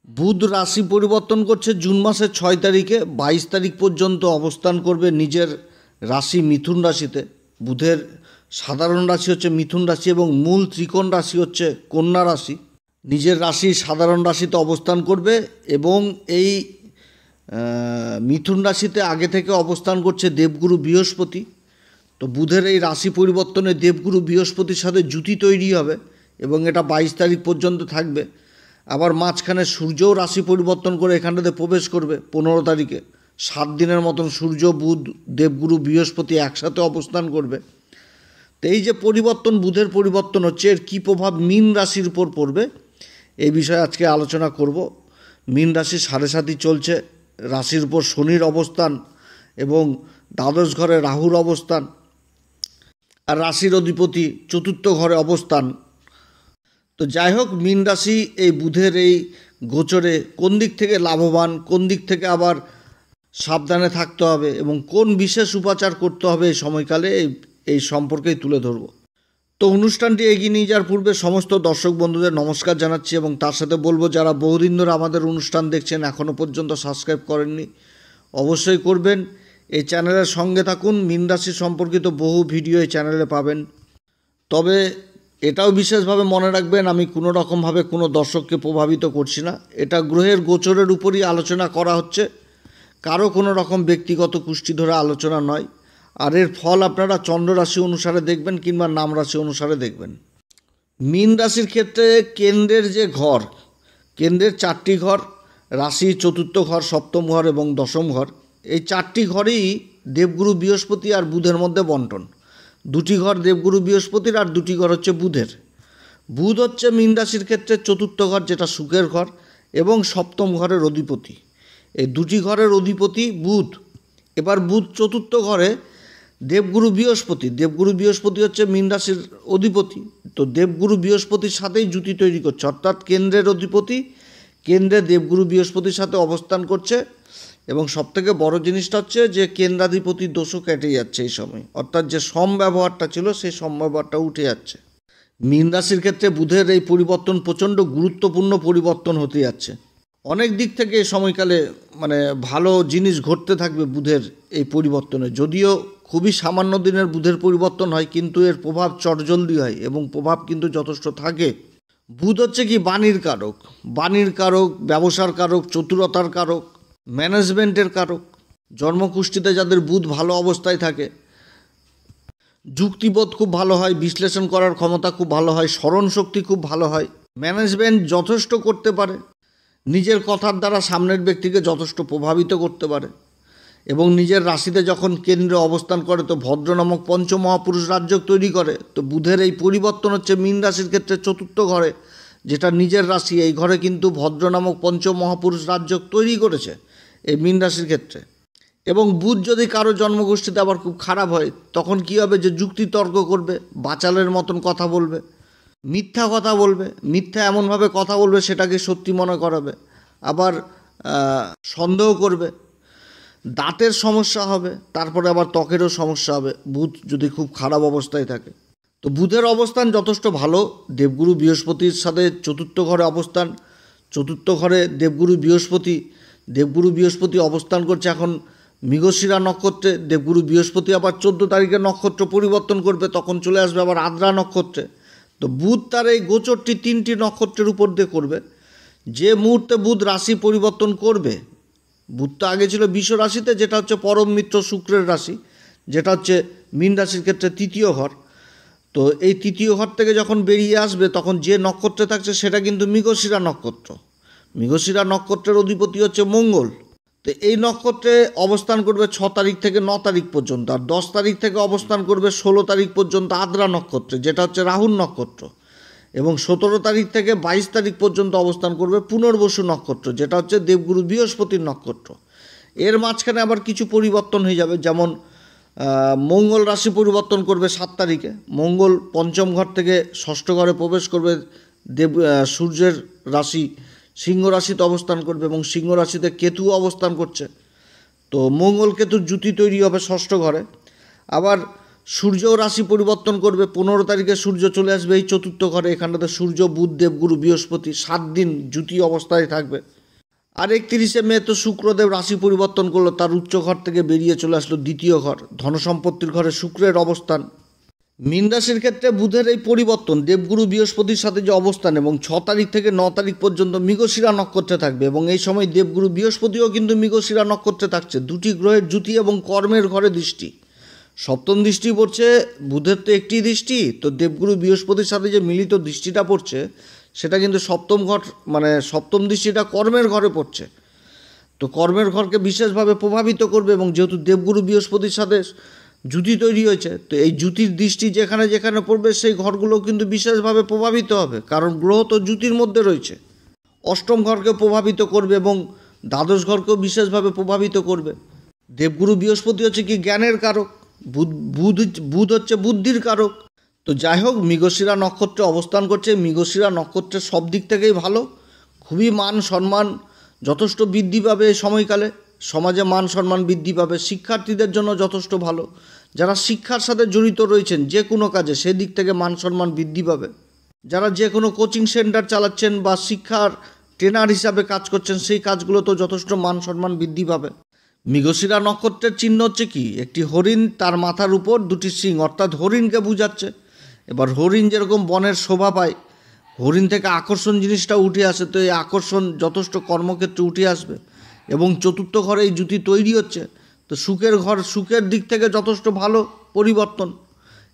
বুধ রাশি পরিবর্তন করছে জুন মাসের 6 তারিখে 22 তারিখ পর্যন্ত অবস্থান করবে নিজের রাশি মিথুন রাশিতে। বুধের সাধারণ রাশি হচ্ছে মিথুন রাশি এবং মূল ত্রিকোণ রাশি হচ্ছে কন্যা রাশি। নিজের রাশি সাধারণ রাশিতে অবস্থান করবে এবং এই মিথুন রাশিতে আগে থেকে অবস্থান করছে দেবগুরু বৃহস্পতি। তো বুধের এই রাশি পরিবর্তনে দেবগুরু বৃহস্পতির সাথে জুতি তৈরি হবে এবং এটা 22 তারিখ পর্যন্ত থাকবে। আবার মাঝখানে সূর্যও রাশি পরিবর্তন করে এখানটাতে প্রবেশ করবে 15 তারিখে। 7 দিনের মতন সূর্য, বুধ, দেবগুরু বৃহস্পতি একসাথে অবস্থান করবে। তো এই যে পরিবর্তন, বুধের পরিবর্তন হচ্ছে, এর কী প্রভাব মীন রাশির উপর পড়বে এই বিষয়ে আজকে আলোচনা করব। মীন রাশি 7.5 চলছে, রাশির উপর শনির অবস্থান এবং দ্বাদশ ঘরে রাহুর অবস্থান, আর রাশির অধিপতি চতুর্থ ঘরে অবস্থান। তো যাই হোক, মীন রাশি এই বুধের এই গোচরে কোন দিক থেকে লাভবান, কোন দিক থেকে আবার সাবধানে থাকতে হবে এবং কোন বিশেষ উপাচার করতে হবে এই সময়কালে, এই সম্পর্কেই তুলে ধরব। তো অনুষ্ঠানটি এগিয়ে নিয়ে যাওয়ার পূর্বে সমস্ত দর্শক বন্ধুদের নমস্কার জানাচ্ছি এবং তার সাথে বলবো, যারা বহুদিন ধরে আমাদের অনুষ্ঠান দেখছেন এখনও পর্যন্ত সাবস্ক্রাইব করেননি অবশ্যই করবেন। এই চ্যানেলের সঙ্গে থাকুন, মীন রাশি সম্পর্কিত বহু ভিডিও এই চ্যানেলে পাবেন। তবে এটাও বিশেষভাবে মনে রাখবেন, আমি কোনো রকমভাবে কোনো দর্শককে প্রভাবিত করছি না। এটা গ্রহের গোচরের উপরই আলোচনা করা হচ্ছে, কারো কোনো রকম ব্যক্তিগত কুষ্টি ধরে আলোচনা নয়। আর এর ফল আপনারা চন্দ্র রাশি অনুসারে দেখবেন কিংবা নাম রাশি অনুসারে দেখবেন। মীন রাশির ক্ষেত্রে কেন্দ্রের যে ঘর, কেন্দ্রের 4টি ঘর, রাশি চতুর্থ ঘর, সপ্তম ঘর এবং দশম ঘর, এই 4টি ঘরেই দেবগুরু বৃহস্পতি আর বুধের মধ্যে বন্টন। 2টি ঘর দেবগুরু বৃহস্পতির আর 2টি ঘর হচ্ছে বুধের। বুধ হচ্ছে মীন রাশির ক্ষেত্রে চতুর্থ ঘর, যেটা সুখের ঘর, এবং সপ্তম ঘরের অধিপতি। এই 2টি ঘরের অধিপতি বুধ। এবার বুধ চতুর্থ ঘরে দেবগুরু বৃহস্পতি, দেবগুরু বৃহস্পতি হচ্ছে মীন রাশির অধিপতি। তো দেবগুরু বৃহস্পতির সাথেই জুতি তৈরি করছে, অর্থাৎ কেন্দ্রের অধিপতি কেন্দ্রে দেবগুরু বৃহস্পতির সাথে অবস্থান করছে। এবং সবথেকে বড় জিনিসটা হচ্ছে যে কেন্দ্রাধিপতির দোষও কেটে যাচ্ছে এই সময়, অর্থাৎ যে সম ব্যবহারটা ছিল সেই সম ব্যবহারটা উঠে যাচ্ছে। মীন রাশির ক্ষেত্রে বুধের এই পরিবর্তন প্রচণ্ড গুরুত্বপূর্ণ পরিবর্তন হতে যাচ্ছে। অনেক দিক থেকে এই সময়কালে ভালো জিনিস ঘটতে থাকবে বুধের এই পরিবর্তনে। যদিও খুবই সামান্য দিনের বুধের পরিবর্তন হয়, কিন্তু এর প্রভাব চটজলদি হয় এবং প্রভাব কিন্তু যথেষ্ট থাকে। বুধ হচ্ছে কি বাণীর কারক, বাণীর কারক, ব্যবসার কারক, চতুরতার কারক, ম্যানেজমেন্টের কারক। জন্মকুষ্ঠিতে যাদের বুধ ভালো অবস্থায় থাকে, যুক্তিবোধ খুব ভালো হয়, বিশ্লেষণ করার ক্ষমতা খুব ভালো হয়, স্মরণশক্তি খুব ভালো হয়, ম্যানেজমেন্ট যথেষ্ট করতে পারে, নিজের কথার দ্বারা সামনের ব্যক্তিকে যথেষ্ট প্রভাবিত করতে পারে। এবং নিজের রাশিতে যখন কেন্দ্রে অবস্থান করে তো ভদ্র নামক পঞ্চমহাপুরুষ রাজযোগ তৈরি করে। তো বুধের এই পরিবর্তন হচ্ছে মীন রাশির ক্ষেত্রে চতুর্থ ঘরে, যেটা নিজের রাশি, এই ঘরে কিন্তু ভদ্র নামক পঞ্চমহাপুরুষ রাজযোগ তৈরি করেছে এই মীন রাশির ক্ষেত্রে। এবং বুধ যদি কারো জন্মগোষ্ঠীতে আবার খুব খারাপ হয়, তখন কী হবে, যে যুক্তিতর্ক করবে, বাচালের মতন কথা বলবে, মিথ্যা কথা বলবে, মিথ্যা এমনভাবে কথা বলবে সেটাকে সত্যি মনে করাবে, আবার সন্দেহ করবে, দাঁতের সমস্যা হবে, তারপরে আবার ত্বকেরও সমস্যা হবে বুধ যদি খুব খারাপ অবস্থায় থাকে। তো বুধের অবস্থান যথেষ্ট ভালো, দেবগুরু বৃহস্পতির সাথে চতুর্থ ঘরে অবস্থান। চতুর্থ ঘরে দেবগুরু বৃহস্পতি অবস্থান করছে এখন মৃগশিরা নক্ষত্রে। দেবগুরু বৃহস্পতি আবার 14 তারিখে নক্ষত্র পরিবর্তন করবে, তখন চলে আসবে আবার আদ্রা নক্ষত্রে। তো বুধ তার এই গোচরটি 3টি নক্ষত্রের উপর দিয়ে করবে। যে মুহূর্তে বুধ রাশি পরিবর্তন করবে, বুধ তো আগে ছিল বিষ রাশিতে, যেটা হচ্ছে পরম মিত্র শুক্রের রাশি, যেটা হচ্ছে মীন রাশির ক্ষেত্রে 3য় ঘর। তো এই 3য় ঘর থেকে যখন বেরিয়ে আসবে, তখন যে নক্ষত্রে থাকছে সেটা কিন্তু মৃগশিরা নক্ষত্র। মৃগশিরা নক্ষত্রের অধিপতি হচ্ছে মঙ্গল। তো এই নক্ষত্রে অবস্থান করবে 6 তারিখ থেকে 9 তারিখ পর্যন্ত, আর 10 তারিখ থেকে অবস্থান করবে 16 তারিখ পর্যন্ত আদ্রা নক্ষত্রে, যেটা হচ্ছে রাহুর নক্ষত্র। এবং 17 তারিখ থেকে 22 তারিখ পর্যন্ত অবস্থান করবে পুনর্বসু নক্ষত্র, যেটা হচ্ছে দেবগুরু বৃহস্পতির নক্ষত্র। এর মাঝখানে আবার কিছু পরিবর্তন হয়ে যাবে, যেমন মঙ্গল রাশি পরিবর্তন করবে 7 তারিখে। মঙ্গল পঞ্চম ঘর থেকে ষষ্ঠ ঘরে প্রবেশ করবে, সূর্যের রাশি সিংহ রাশিতে অবস্থান করবে এবং সিংহ রাশিতে কেতু অবস্থান করছে। তো মঙ্গল কেতুর জুতি তৈরি হবে ষষ্ঠ ঘরে। আবার সূর্যও রাশি পরিবর্তন করবে। 15 তারিখে সূর্য চলে আসবে এই চতুর্থ ঘরে। এখানটাতে সূর্য, বুধ, দেবগুরু, বৃহস্পতি 7 দিন জ্যোতি অবস্থায় থাকবে। আর 31শে মে তো শুক্রদেব রাশি পরিবর্তন করলো, তার উচ্চ ঘর থেকে বেরিয়ে চলে আসলো দ্বিতীয় ঘর, ধনসম্পত্তির ঘরে শুক্রের অবস্থান। মীন রাশির ক্ষেত্রে বুধের এই পরিবর্তন, দেবগুরু বৃহস্পতির সাথে যে অবস্থান, এবং 6 তারিখ থেকে 9 তারিখ পর্যন্ত মৃগশিরা নক্ষত্রে থাকবে, এবং এই সময় দেবগুরু বৃহস্পতিও কিন্তু মৃগশিরা নক্ষত্রে থাকছে। দুটি গ্রহের জ্যোতি এবং কর্মের ঘরে দৃষ্টি, সপ্তম দৃষ্টি পড়ছে। বুধের তো একটি দৃষ্টি, তো দেবগুরু বৃহস্পতির সাথে যে মিলিত দৃষ্টিটা পড়ছে সেটা কিন্তু সপ্তম ঘর, মানে সপ্তম দৃষ্টিটা কর্মের ঘরে পড়ছে। তো কর্মের ঘরকে বিশেষভাবে প্রভাবিত করবে, এবং যেহেতু দেবগুরু বৃহস্পতির সাথে জ্যোতি তৈরি হয়েছে, তো এই জ্যোতির দৃষ্টি যেখানে যেখানে পড়বে সেই ঘরগুলো কিন্তু বিশেষভাবে প্রভাবিত হবে, কারণ গ্রহ তো জ্যোতির মধ্যে রয়েছে। অষ্টম ঘরকে প্রভাবিত করবে এবং দ্বাদশ ঘরকেও বিশেষভাবে প্রভাবিত করবে। দেবগুরু বৃহস্পতি হচ্ছে কি জ্ঞানের কারক, বুধ হচ্ছে বুদ্ধির কারক। তো যাই হোক, মৃগশিরা নক্ষত্রে অবস্থান করছে। মৃগশিরা নক্ষত্রের সব দিক থেকেই ভালো, খুবই মান সম্মান যথেষ্ট বৃদ্ধি পাবে এই সময়কালে, সমাজে মান সম্মান বৃদ্ধি পাবে। শিক্ষার্থীদের জন্য যথেষ্ট ভালো, যারা শিক্ষার সাথে জড়িত রয়েছেন যে কোনো কাজে সেদিক থেকে মান সম্মান বৃদ্ধি পাবে। যারা যে কোনো কোচিং সেন্টার চালাচ্ছেন বা শিক্ষার ট্রেনার হিসাবে কাজ করছেন, সেই কাজগুলোতেও যথেষ্ট মান সম্মান বৃদ্ধি পাবে। মৃগশিরা নক্ষত্রের চিহ্ন হচ্ছে কি একটি হরিণ, তার মাথার উপর দুটি সিং, অর্থাৎ হরিণকে বোঝাচ্ছে। এবার হরিণ যেরকম বনের শোভা পায়, হরিণ থেকে আকর্ষণ জিনিসটা উঠে আসে, তো এই আকর্ষণ যথেষ্ট কর্মক্ষেত্রে উঠে আসবে। এবং চতুর্থ ঘরে এই জ্যোতি তৈরি হচ্ছে, তো সুখের ঘর, সুখের দিক থেকে যথেষ্ট ভালো পরিবর্তন।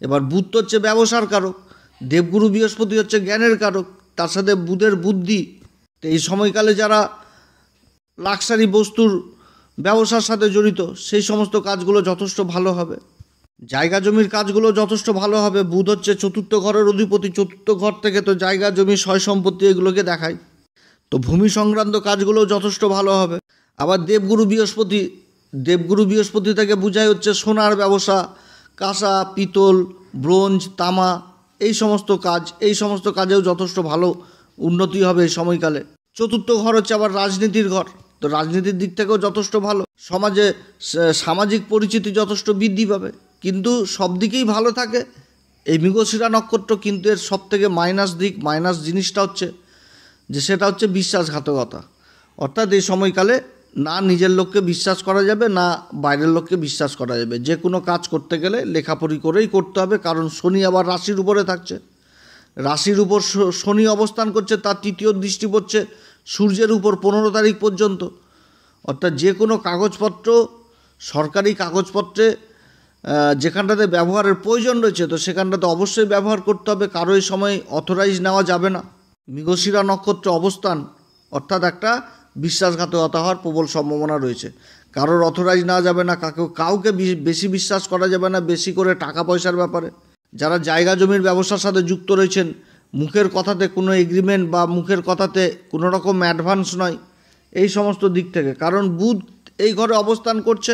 এবার বুধ হচ্ছে ব্যবসার কারক, দেবগুরু বৃহস্পতি হচ্ছে জ্ঞানের কারক, তার সাথে বুধের বুদ্ধি। তো এই সময়কালে যারা লাক্সারি বস্তুর ব্যবসার সাথে জড়িত, সেই সমস্ত কাজগুলো যথেষ্ট ভালো হবে। জায়গা জমির কাজগুলো যথেষ্ট ভালো হবে। বুধ হচ্ছে চতুর্থ ঘরের অধিপতি, চতুর্থ ঘর থেকে তো জায়গা জমি সয় সম্পত্তি এগুলোকে দেখায়, তো ভূমি সংক্রান্ত কাজগুলো যথেষ্ট ভালো হবে। আবার দেবগুরু বৃহস্পতি থেকে বোঝায় হচ্ছে সোনার ব্যবসা, কাঁসা, পিতল, ব্রোঞ্জ, তামা, এই সমস্ত কাজেও যথেষ্ট ভালো উন্নতি হবে এই সময়কালে। চতুর্থ ঘর হচ্ছে আবার রাজনীতির ঘর, তো রাজনীতির দিক থেকেও যথেষ্ট ভালো, সমাজে সামাজিক পরিচিতি যথেষ্ট বৃদ্ধি পাবে। কিন্তু সব দিকেই ভালো থাকে এই মৃগশিরা নক্ষত্র, কিন্তু এর সব থেকে মাইনাস জিনিসটা হচ্ছে যে সেটা হচ্ছে বিশ্বাসঘাতকতা। অর্থাৎ এই সময়কালে না নিজের লোককে বিশ্বাস করা যাবে, না বাইরের লোককে বিশ্বাস করা যাবে। যে কোনো কাজ করতে গেলে লেখাপড়ি করেই করতে হবে, কারণ শনি আবার রাশির উপরে থাকছে। রাশির উপর শনি অবস্থান করছে, তার তৃতীয় দৃষ্টি পড়ছে সূর্যের উপর 15 তারিখ পর্যন্ত। অর্থাৎ যে কোনো কাগজপত্র, সরকারি কাগজপত্রে যেখানটাতে ব্যবহারের প্রয়োজন রয়েছে, তো সেখানটাতে অবশ্যই ব্যবহার করতে হবে, কারো এই সময় অথরাইজ নেওয়া যাবে না। মৃগশিরা নক্ষত্রে অবস্থান অর্থাৎ একটা বিশ্বাসঘাতকতা হওয়ার প্রবল সম্ভাবনা রয়েছে। কারোর অথরাইজ নেওয়া যাবে না, কাউকে বেশি বিশ্বাস করা যাবে না, বেশি করে টাকা পয়সার ব্যাপারে। যারা জায়গা জমির ব্যবসার সাথে যুক্ত রয়েছেন, মুখের কথাতে কোনো এগ্রিমেন্ট বা মুখের কথাতে কোনো রকম অ্যাডভান্স নয়, এই সমস্ত দিক থেকে। কারণ বুধ এই ঘরে অবস্থান করছে,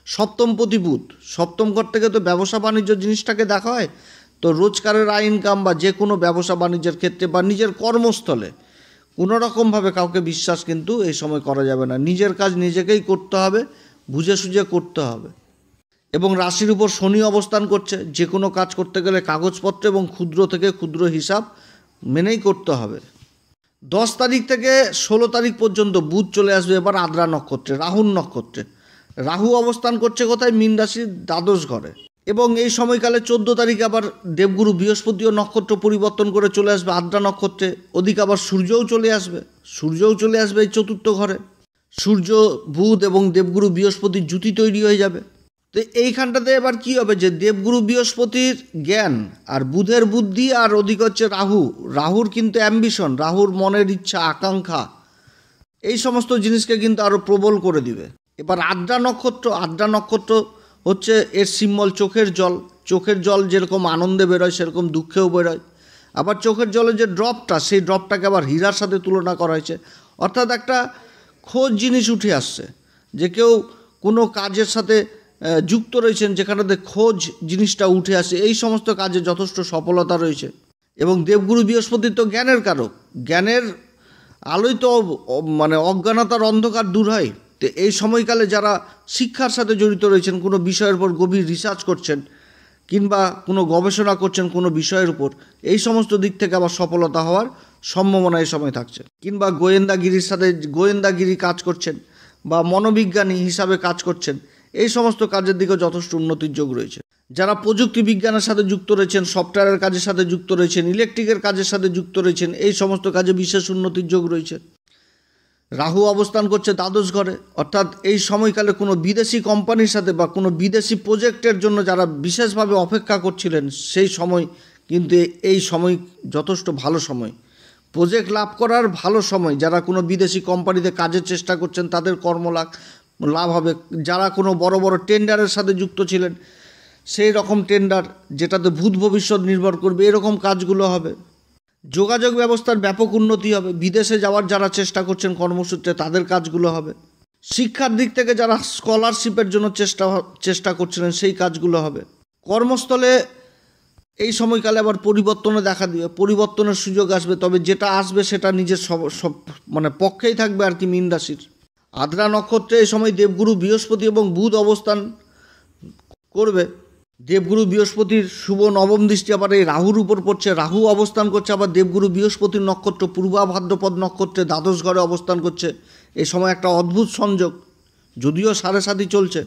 সপ্তমপতি বুধ, সপ্তম ঘর থেকে তো ব্যবসা বাণিজ্য জিনিসটাকে দেখা হয়। তো রোজগারের আয় ইনকাম বা যে কোনো ব্যবসা বাণিজ্যের ক্ষেত্রে বা নিজের কর্মস্থলে কোনো রকমভাবে কাউকে বিশ্বাস কিন্তু এই সময় করা যাবে না। নিজের কাজ নিজেকেই করতে হবে, বুঝে সুঝে করতে হবে। এবং রাশির উপর শনি অবস্থান করছে, যে কোনো কাজ করতে গেলে কাগজপত্র এবং ক্ষুদ্র থেকে ক্ষুদ্র হিসাব মেনেই করতে হবে। 10 তারিখ থেকে 16 তারিখ পর্যন্ত বুধ চলে আসবে এবার আদ্রা নক্ষত্রে, রাহুর নক্ষত্রে। রাহু অবস্থান করছে কোথায়? মীন রাশির দ্বাদশ ঘরে। এবং এই সময়কালে 14 তারিখে আবার দেবগুরু বৃহস্পতিও নক্ষত্র পরিবর্তন করে চলে আসবে আদ্রা নক্ষত্রে। ওদিকে আবার সূর্যও চলে আসবে এই চতুর্থ ঘরে। সূর্য, বুধ এবং দেবগুরু বৃহস্পতির জ্যোতি তৈরি হয়ে যাবে। তো এইখানটাতে এবার কি হবে যে দেবগুরু বৃহস্পতির জ্ঞান আর বুধের বুদ্ধি, আর ওদিকে হচ্ছে রাহুর কিন্তু অ্যাম্বিশন, রাহুর মনের ইচ্ছা, আকাঙ্ক্ষা, এই সমস্ত জিনিসকে কিন্তু আরও প্রবল করে দিবে। এবার আদ্রা নক্ষত্র হচ্ছে এর সিম্বল চোখের জল যেরকম আনন্দে বেরোয় সেরকম দুঃখেও বেরোয়। আবার চোখের জলের যে ড্রপটা, সেই ড্রপটাকে আবার হীরার সাথে তুলনা করা হয়েছে। অর্থাৎ একটা খোঁজ জিনিস উঠে আসছে, যে কেউ কোনো কাজের সাথে যুক্ত রয়েছেন যেখানেতে খোঁজ জিনিসটা উঠে আসে, এই সমস্ত কাজে যথেষ্ট সফলতা রয়েছে। এবং দেবগুরু বৃহস্পতির তো জ্ঞানের কারক, জ্ঞানের আলোয় তো মানে অজ্ঞানতার অন্ধকার দূর হয়। তো এই সময়কালে যারা শিক্ষার সাথে জড়িত রয়েছেন, কোনো বিষয়ের উপর গভীর রিসার্চ করছেন, কিংবা কোনো গবেষণা করছেন কোনো বিষয়ের উপর, এই সমস্ত দিক থেকে আবার সফলতা হওয়ার সম্ভাবনা এই সময় থাকছে। কিংবা গোয়েন্দাগিরি কাজ করছেন বা মনোবিজ্ঞানী হিসাবে কাজ করছেন, এই সমস্ত কাজের দিকেও যথেষ্ট উন্নতির যোগ রয়েছে। যারা প্রযুক্তি বিজ্ঞানের সাথে যুক্ত রয়েছেন, সফটওয়্যারের কাজের সাথে যুক্ত রয়েছেন, ইলেকট্রিকের কাজের সাথে যুক্ত রয়েছেন, এই সমস্ত কাজে বিশেষ উন্নতির যোগ রয়েছে। রাহু অবস্থান করছে দ্বাদশ ঘরে, অর্থাৎ এই সময়কালে কোনো বিদেশি কোম্পানির সাথে বা কোনো বিদেশি প্রজেক্টের জন্য যারা বিশেষভাবে অপেক্ষা করছিলেন, সেই সময় কিন্তু এই সময় যথেষ্ট ভালো সময়, প্রজেক্ট লাভ করার ভালো সময়। যারা কোনো বিদেশি কোম্পানিতে কাজের চেষ্টা করছেন তাদের লাভ হবে। যারা কোনো বড় বড় টেন্ডারের সাথে যুক্ত ছিলেন, সেই রকম টেন্ডার যেটাতে ভূত ভবিষ্যৎ নির্ভর করবে, এরকম কাজগুলো হবে। যোগাযোগ ব্যবস্থার ব্যাপক উন্নতি হবে। বিদেশে যাওয়ার যারা চেষ্টা করছেন কর্মসূত্রে, তাদের কাজগুলো হবে। শিক্ষার দিক থেকে যারা স্কলারশিপের জন্য চেষ্টা করছিলেন, সেই কাজগুলো হবে। কর্মস্থলে এই সময়কালে আবার পরিবর্তনে দেখা দিবে, পরিবর্তনের সুযোগ আসবে। তবে যেটা আসবে সেটা নিজের সব পক্ষেই থাকবে আর কি। মীন রাশির আদ্রা নক্ষত্রে এই সময় দেবগুরু বৃহস্পতি এবং বুধ অবস্থান করবে। দেবগুরু বৃহস্পতির শুভ নবম দৃষ্টি আবার এই রাহুর উপর পড়ছে। রাহু অবস্থান করছে আবার দেবগুরু বৃহস্পতির নক্ষত্র পূর্বা ভাদ্রপদ নক্ষত্রে দ্বাদশ ঘরে অবস্থান করছে। এই সময় একটা অদ্ভুত সংযোগ, যদিও 7.5 চলছে।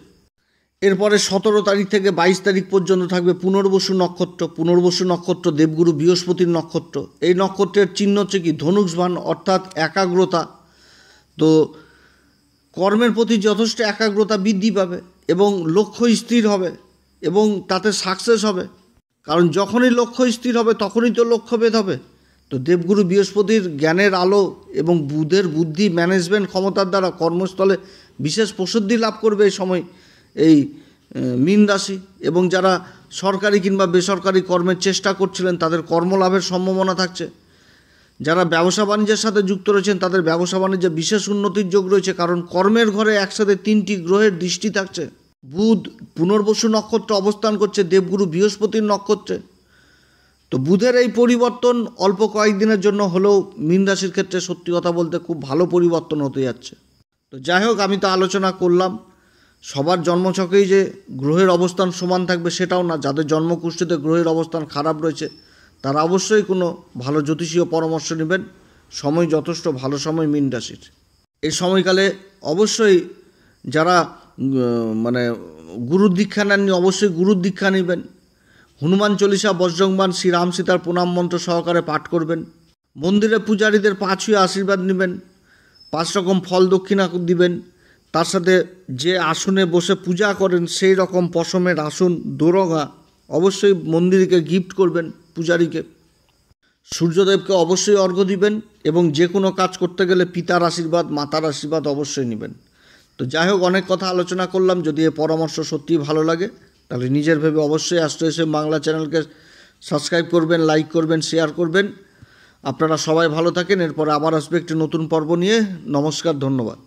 এরপরে 17 তারিখ থেকে 22 তারিখ পর্যন্ত থাকবে পুনর্বসু নক্ষত্র। পুনর্বসু নক্ষত্র দেবগুরু বৃহস্পতির নক্ষত্র। এই নক্ষত্রের চিহ্ন হচ্ছে কি ধনুষ্বাণ, অর্থাৎ একাগ্রতা। তো কর্মের প্রতি যথেষ্ট একাগ্রতা বৃদ্ধি পাবে এবং লক্ষ্য স্থির হবে এবং তাতে সাকসেস হবে। কারণ যখনই লক্ষ্য স্থির হবে তখনই তো লক্ষ্যভেদ হবে। তো দেবগুরু বৃহস্পতির জ্ঞানের আলো এবং বুধের বুদ্ধি ম্যানেজমেন্ট ক্ষমতার দ্বারা কর্মস্থলে বিশেষ প্রসিদ্ধি লাভ করবে এই সময় এই মীন রাশি। এবং যারা সরকারি কিংবা বেসরকারি কর্মের চেষ্টা করছিলেন, তাদের কর্মলাভের সম্ভাবনা থাকছে। যারা ব্যবসা বাণিজ্যের সাথে যুক্ত রয়েছেন, তাদের ব্যবসা বাণিজ্যে বিশেষ উন্নতির যোগ রয়েছে। কারণ কর্মের ঘরে একসাথে 3টি গ্রহের দৃষ্টি থাকছে। বুধ পুনর্বসু নক্ষত্র অবস্থান করছে দেবগুরু বৃহস্পতির নক্ষত্রে। তো বুধের এই পরিবর্তন অল্প কয়েকদিনের জন্য হলেও মীন রাশির ক্ষেত্রে সত্যি কথা বলতে খুব ভালো পরিবর্তন হতে যাচ্ছে। তো যাই হোক, আমি তো আলোচনা করলাম, সবার জন্মছকেই যে গ্রহের অবস্থান সমান থাকবে সেটাও না। যাদের জন্মকুষ্ঠিতে গ্রহের অবস্থান খারাপ রয়েছে, তারা অবশ্যই কোনো ভালো জ্যোতিষীয় পরামর্শ নেবেন। সময় যথেষ্ট ভালো সময় মীন রাশির। এই সময়কালে অবশ্যই যারা গুরুর দীক্ষা নেননি, অবশ্যই গুরুর দীক্ষা নেবেন। হনুমান চল্লিশা, বজ্রংবাণ, শ্রীরাম সীতার প্রণাম মন্ত্র সহকারে পাঠ করবেন। মন্দিরে পূজারীদের 5 ছুঁয়ে আশীর্বাদ নেবেন। 5 রকম ফল দক্ষিণা দিবেন। তার সাথে যে আসনে বসে পূজা করেন সেই রকম পশমের আসন, দোরগা অবশ্যই মন্দিরকে গিফট করবেন পূজারীকে। সূর্যদেবকে অবশ্যই অর্ঘ্য দিবেন এবং যে কোনো কাজ করতে গেলে পিতার আশীর্বাদ, মাতার আশীর্বাদ অবশ্যই নেবেন। তো যাই হোক, অনেক কথা আলোচনা করলাম। যদি এই পরামর্শ সত্যিই ভালো লাগে তাহলে নিজের ভেবে অবশ্যই অ্যাস্ট্রো বাংলা চ্যানেলকে সাবস্ক্রাইব করবেন, লাইক করবেন, শেয়ার করবেন। আপনারা সবাই ভালো থাকেন। এরপর আবার আসবে একটি নতুন পর্ব নিয়ে। নমস্কার, ধন্যবাদ।